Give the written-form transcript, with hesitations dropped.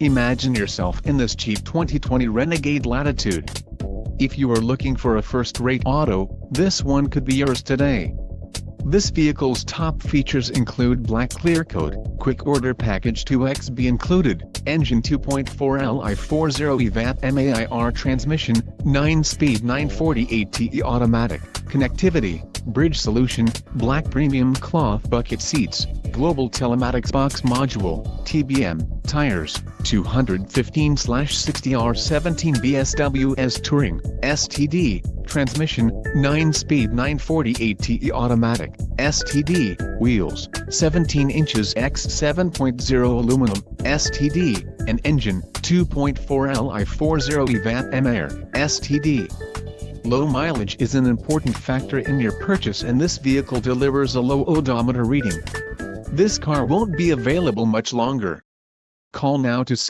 Imagine yourself in this cheap 2020 Renegade Latitude. If you are looking for a first-rate auto, this one could be yours today. This vehicle's top features include black clear coat, quick order package 2XB included, engine 2.4 Li 40 VAT MAIR transmission, 9-speed 948TE automatic, connectivity, bridge solution, black premium cloth bucket seats, global telematics box module, TBM, tires, 215/60R17 BSWS Touring, STD, transmission, 9-speed 948TE automatic, STD, wheels, 17 inches x 7.0 aluminum, STD, and engine, 2.4 Li 40 VAT MAIR, STD. Low mileage is an important factor in your purchase, and this vehicle delivers a low odometer reading. This car won't be available much longer. Call now to schedule